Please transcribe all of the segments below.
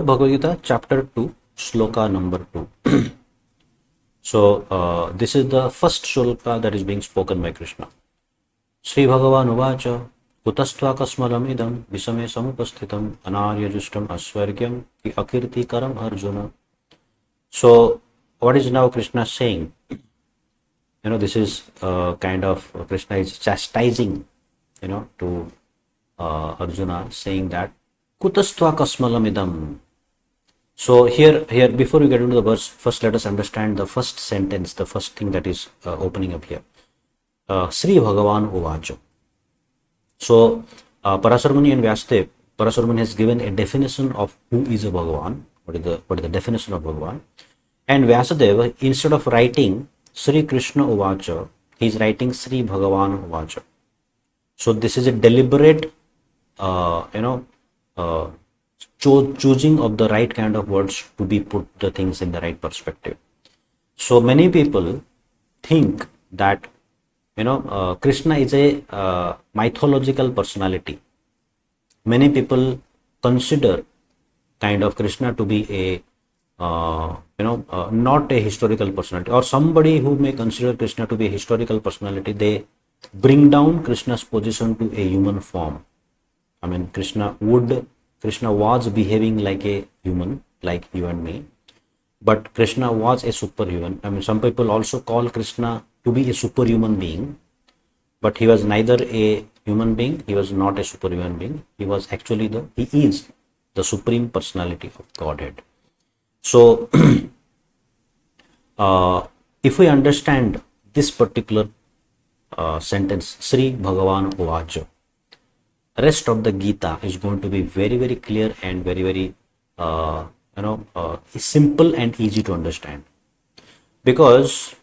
Bhagavad Gita, chapter 2, shloka number 2. This is the first shloka that is being spoken by Krishna. Sri Bhagavan Uvacha Kutastva Kasmalam Idam Visame Samupasthitam Anarya Justam Asvargyam Ki Akirti Karam Arjuna. So, what is now Krishna saying? This is kind of Krishna is chastising, to Arjuna, saying that Kutastva Kasmalam Idam. So here, before we get into the verse, first let us understand the first sentence, the first thing that is opening up here. Sri Bhagavan Uvacha. So Parasarmuni and Vyasadeva, Parasarmuni has given a definition of who is a Bhagavan. What is the definition of Bhagavan? And Vyasadeva, instead of writing Sri Krishna Uvacha, he is writing Sri Bhagavan Uvacha. So this is a deliberate, choosing of the right kind of words to be put the things in the right perspective. So many people think that Krishna is a mythological personality. Many people consider kind of Krishna to be a not a historical personality, or somebody who may consider Krishna to be a historical personality. They bring down Krishna's position to a human form. I mean, Krishna was behaving like a human, like you and me, but Krishna was a superhuman. I mean, some people also call Krishna to be a superhuman being, but he was neither a human being, he was not a superhuman being. He was actually he is the supreme personality of Godhead. So, if we understand this particular sentence, Sri Bhagavan Uvacha, rest of the Gita is going to be very, very clear and very, very simple and easy to understand. Because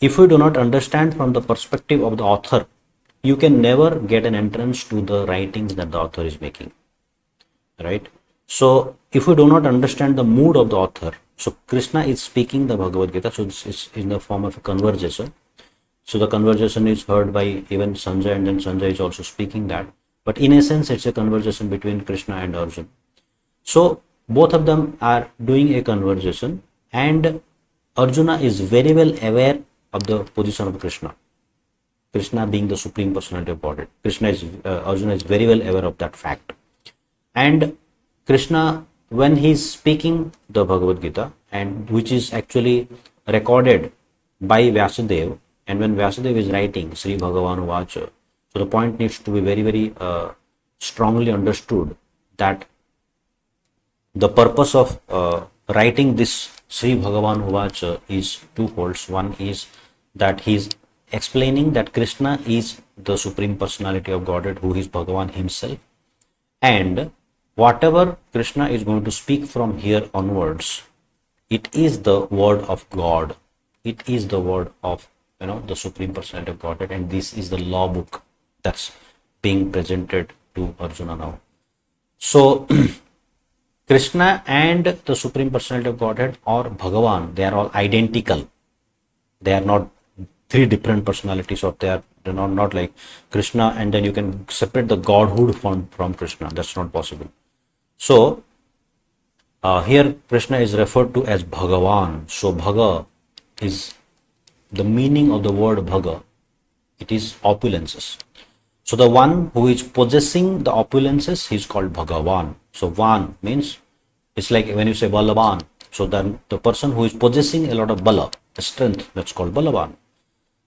if we do not understand from the perspective of the author, you can never get an entrance to the writings that the author is making, right? So if we do not understand the mood of the author, so Krishna is speaking the Bhagavad Gita, so this is in the form of a conversation. So the conversation is heard by even Sanjay, and then Sanjay is also speaking that. But in essence, it's a conversation between Krishna and Arjuna. So both of them are doing a conversation, and Arjuna is very well aware of the position of Krishna. Krishna being the supreme personality of Godhead. Arjuna is very well aware of that fact. And Krishna, when he is speaking the Bhagavad Gita, and which is actually recorded by Vyasadeva, and when Vyasadeva is writing Sri Bhagavan Uvacha, so the point needs to be very, very strongly understood that the purpose of writing this Sri Bhagavan Uvacha is twofold. One is that he is explaining that Krishna is the supreme personality of Godhead, who is Bhagavan himself, and whatever Krishna is going to speak from here onwards, it is the word of God. It is the word of the supreme personality of Godhead, and this is the law book that's being presented to Arjuna now. So Krishna and the supreme personality of Godhead, or Bhagavan, they are all identical. They are not three different personalities, or they're not like Krishna and then you can separate the godhood from Krishna. That's not possible. So here Krishna is referred to as Bhagavan. So Bhaga is the meaning of the word Bhaga. It is opulences. So the one who is possessing the opulences, he is called Bhagavan. So Van means, it's like when you say Balavan. So then the person who is possessing a lot of Bala, the strength, that's called Balavan.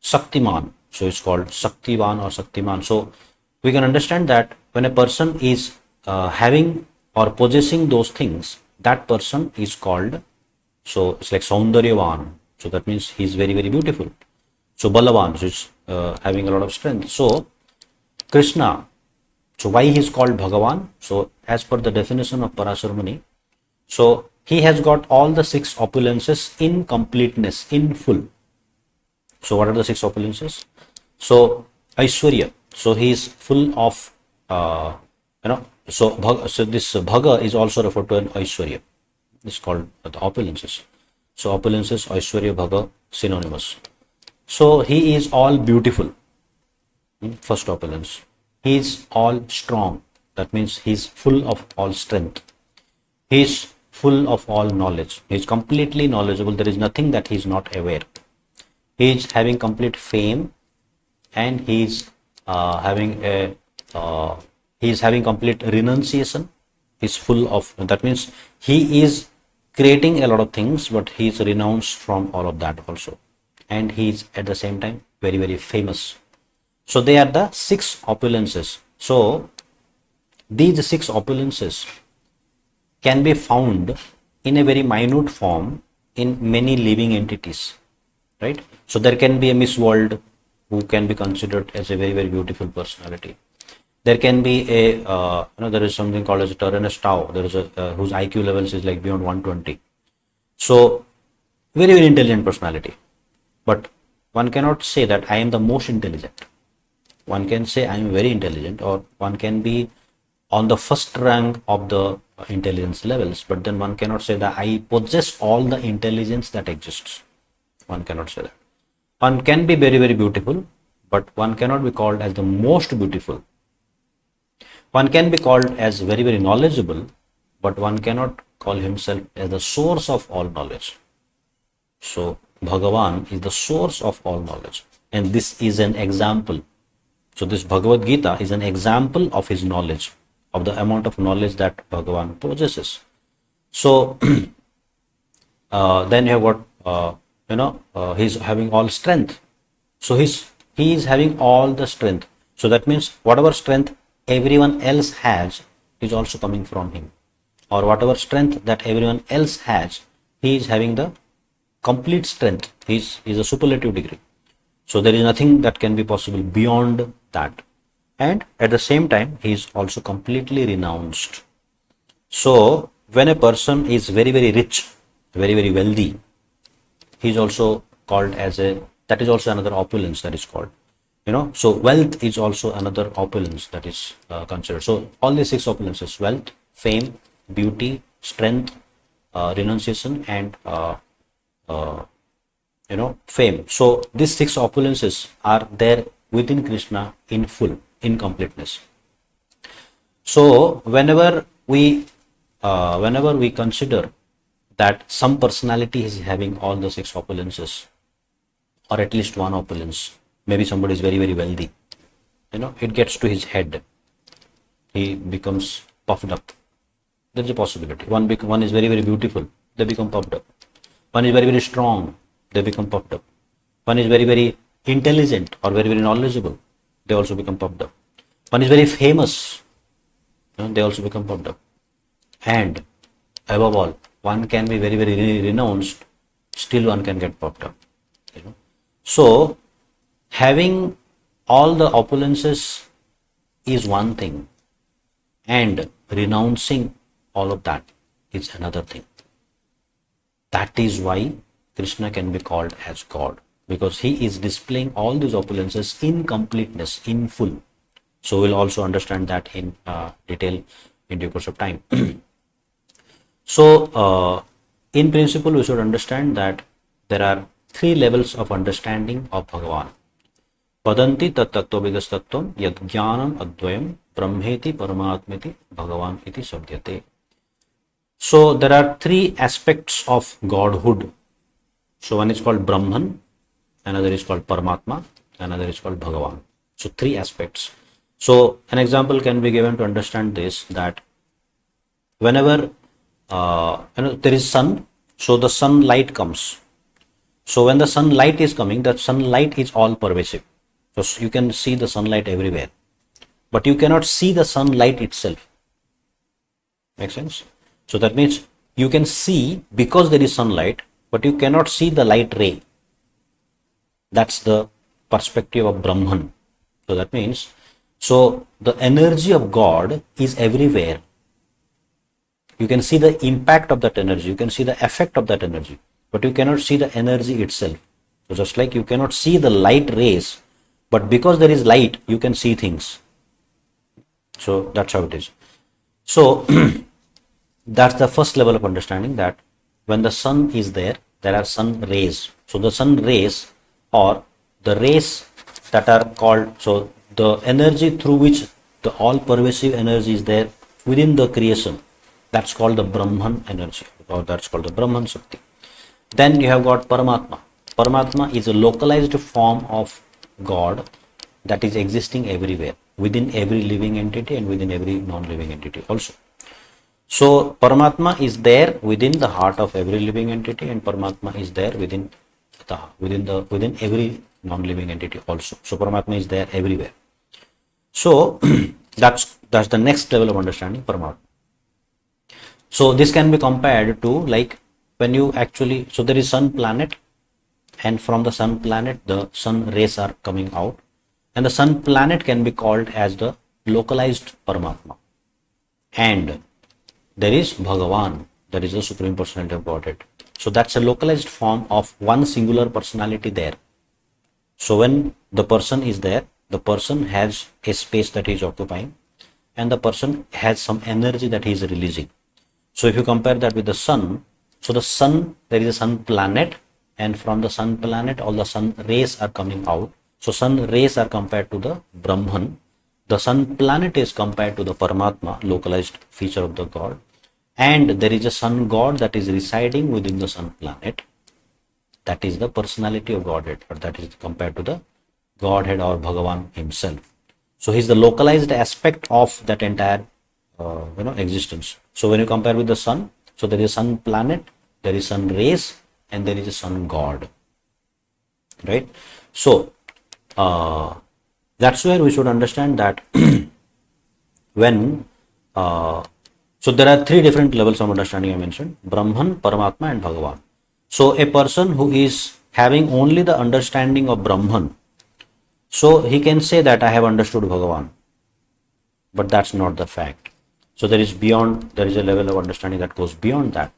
Shaktiman, so it's called Shaktivan or Shaktiman. So we can understand that when a person is having or possessing those things, that person is called, so it's like Saundaryavan. So that means he is very, very beautiful. So Balavan, so it's having a lot of strength. So Krishna, so why he is called Bhagavan? So as per the definition of Parasarmuni, so he has got all the six opulences in completeness, in full. So what are the six opulences? So Aishwarya, so he is full of so this Bhaga is also referred to as Aishwarya. It's called the opulences. So opulences, Aishwarya, Bhaga, synonymous. So he is all beautiful. First opulence. He is all strong. That means he is full of all strength. He is full of all knowledge. He is completely knowledgeable. There is nothing that he is not aware. He is having complete fame, and he is having complete renunciation. He's full of, that means he is creating a lot of things, but he is renounced from all of that also, and he is at the same time very, very famous. So they are the 6 opulences. So these 6 opulences can be found in a very minute form in many living entities, right? So there can be a Miss World who can be considered as a very, very beautiful personality. There can be a there is something called as a Tyrannus Tau. There is a whose IQ levels is like beyond 120. So very, very intelligent personality. But one cannot say that I am the most intelligent. One can say I am very intelligent, or one can be on the first rank of the intelligence levels, but then one cannot say that I possess all the intelligence that exists. One cannot say that. One can be very, very beautiful, but one cannot be called as the most beautiful. One can be called as very, very knowledgeable, but one cannot call himself as the source of all knowledge. So Bhagavan is the source of all knowledge, and this is an example. So this Bhagavad Gita is an example of his knowledge, of the amount of knowledge that Bhagavan possesses. So then you have what he's having all strength. So he is having all the strength. So that means whatever strength everyone else has is also coming from him, or whatever strength that everyone else has, he is having the complete strength. He is a superlative degree. So there is nothing that can be possible beyond that. And at the same time, he is also completely renounced. So when a person is very, very rich, very, very wealthy, he is also called as that is also another opulence that is called. So wealth is also another opulence that is considered. So all these 6 opulences: wealth, fame, beauty, strength, renunciation, and fame. So these 6 opulences are there within Krishna in full, in completeness. So whenever we consider that some personality is having all the 6 opulences, or at least one opulence, maybe somebody is very, very wealthy, it gets to his head, he becomes puffed up. There is a possibility. One is very, very beautiful, they become puffed up. One is very, very strong, they become puffed up. One is very, very intelligent or very, very knowledgeable, they also become puffed up. One is very famous, they also become puffed up. And above all, one can be very, very renounced, still one can get puffed up. So having all the opulences is one thing, and renouncing all of that is another thing. That is why Krishna can be called as God, because he is displaying all these opulences in completeness, in full. So we'll also understand that in detail in due course of time. So in principle, we should understand that there are 3 levels of understanding of Bhagavan. Padanti tat tattvavidas tattvam yad jnanam advayam brahmeti paramatmeti Bhagavan iti sabdyate. So there are 3 aspects of Godhood. So one is called Brahman, another is called Paramatma, another is called Bhagavan. So 3 aspects. So an example can be given to understand this, that whenever there is sun, so the sunlight comes. So when the sunlight is coming, the sunlight is all pervasive. So you can see the sunlight everywhere, but you cannot see the sunlight itself. Make sense? So that means you can see because there is sunlight, but you cannot see the light ray. That's the perspective of Brahman. So that means, so the energy of God is everywhere. You can see the impact of that energy, you can see the effect of that energy, but you cannot see the energy itself. So just like you cannot see the light rays, but because there is light, you can see things. So that's how it is. So that's the first level of understanding, that when the sun is there, there are sun rays. So the sun rays, or the rays that are called, so the energy through which the all pervasive energy is there within the creation, That's called the Brahman energy, or that's called the Brahman Shakti. Then you have got Paramatma. Paramatma is a localized form of God that is existing everywhere, within every living entity and within every non-living entity also. So Paramatma is there within the heart of every living entity, and Paramatma is there within every non-living entity also. So Paramatma is there everywhere. So that's the next level of understanding Paramatma. So this can be compared to like when you actually, so there is sun planet, and from the sun planet the sun rays are coming out, and the sun planet can be called as the localized Paramatma. And there is Bhagavan, that is the Supreme Personality of Godhead. So that's a localized form of one singular personality there. So when the person is there, the person has a space that he is occupying, and the person has some energy that he is releasing. So if you compare that with the sun, so the sun, there is a sun planet, and from the sun planet all the sun rays are coming out. So sun rays are compared to the Brahman. The sun planet is compared to the Paramatma, localized feature of the God. And there is a sun god that is residing within the sun planet. That is the personality of Godhead, or that is compared to the Godhead or Bhagavan himself. So he is the localized aspect of that entire existence. So when you compare with the sun, so there is a sun planet, there is sun rays, and there is a sun god, right? So that's where we should understand that when so there are three different levels of understanding I mentioned: Brahman, Paramatma, and Bhagavan. So a person who is having only the understanding of Brahman, so he can say that I have understood Bhagavan, but that's not the fact. So there is a level of understanding that goes beyond that.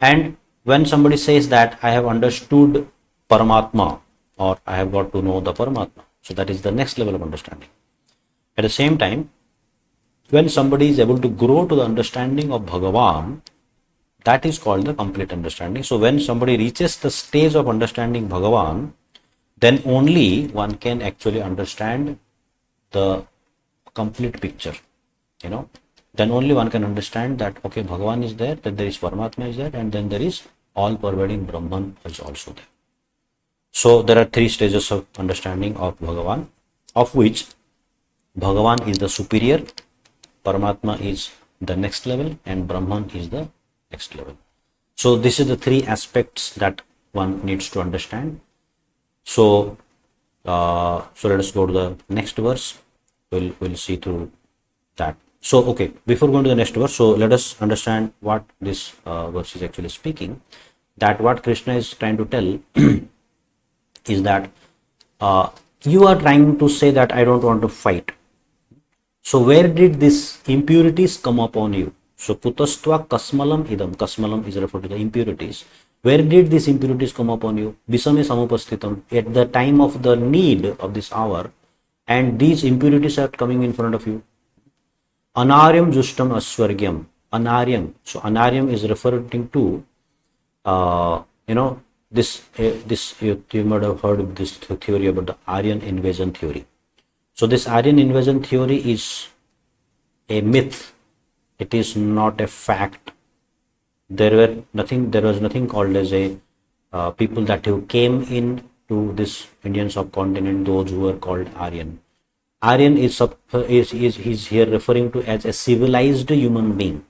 And when somebody says that I have understood Paramatma, or I have got to know the Paramatma, so that is the next level of understanding. At the same time, when somebody is able to grow to the understanding of Bhagavan, that is called the complete understanding. So when somebody reaches the stage of understanding Bhagavan, then only one can actually understand the complete picture, then only one can understand that, okay, Bhagavan is there, that there is Paramatma is there, and then there is all pervading Brahman is also there. So there are three stages of understanding of Bhagavan, of which Bhagavan is the superior, Paramatma is the next level, and Brahman is the next level. So this is the three aspects that one needs to understand. So let us go to the next verse. We'll see through that. So okay, before going to the next verse, so let us understand what this verse is actually speaking. That what Krishna is trying to tell is that you are trying to say that I don't want to fight. So where did these impurities come upon you? So putastva kasmalam idam. Kasmalam is referred to the impurities. Where did these impurities come upon you? Visame samupasthitam. At the time of the need of this hour, and these impurities are coming in front of you. Anaryam justam aswargyam. Anaryam. So anaryam is referring to this you might have heard of this theory about the Aryan invasion theory. So this Aryan invasion theory is a myth. It is not a fact. There was nothing called as a people that who came in to this Indian subcontinent, those who were called Aryan. Aryan is here referring to as a civilized human being,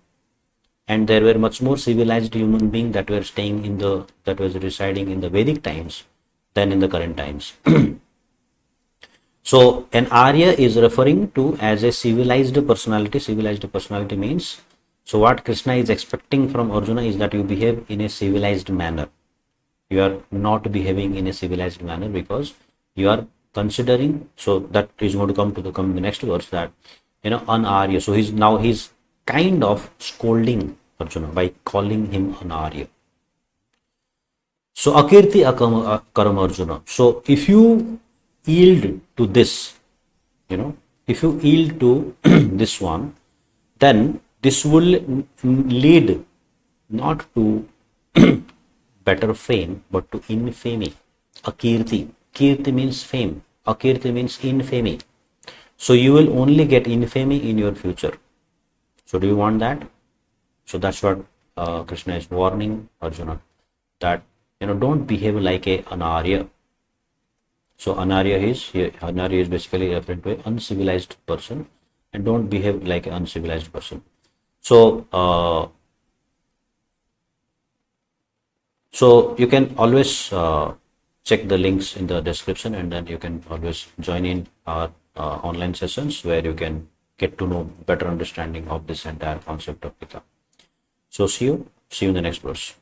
and there were much more civilized human beings that were residing in the Vedic times than in the current times. So an Arya is referring to as a civilized personality. Civilized personality means, so what Krishna is expecting from Arjuna is that you behave in a civilized manner. You are not behaving in a civilized manner because you are considering, so that is going to come in the next verse, that an Arya. So he's kind of scolding Arjuna by calling him an Arya. So akirti akaram Arjuna. So if you yield to this, if you yield to this one, then this will lead not to better fame but to infamy. Akirti. Kirti means fame. Akirti means infamy. So you will only get infamy in your future. So do you want that? So that's what Krishna is warning Arjuna, that don't behave like an Arya. So Anarya is basically referring to an uncivilized person, and don't behave like an uncivilized person. So you can always check the links in the description, and then you can always join in our online sessions where you can get to know better understanding of this entire concept of Gita. So see you in the next verse.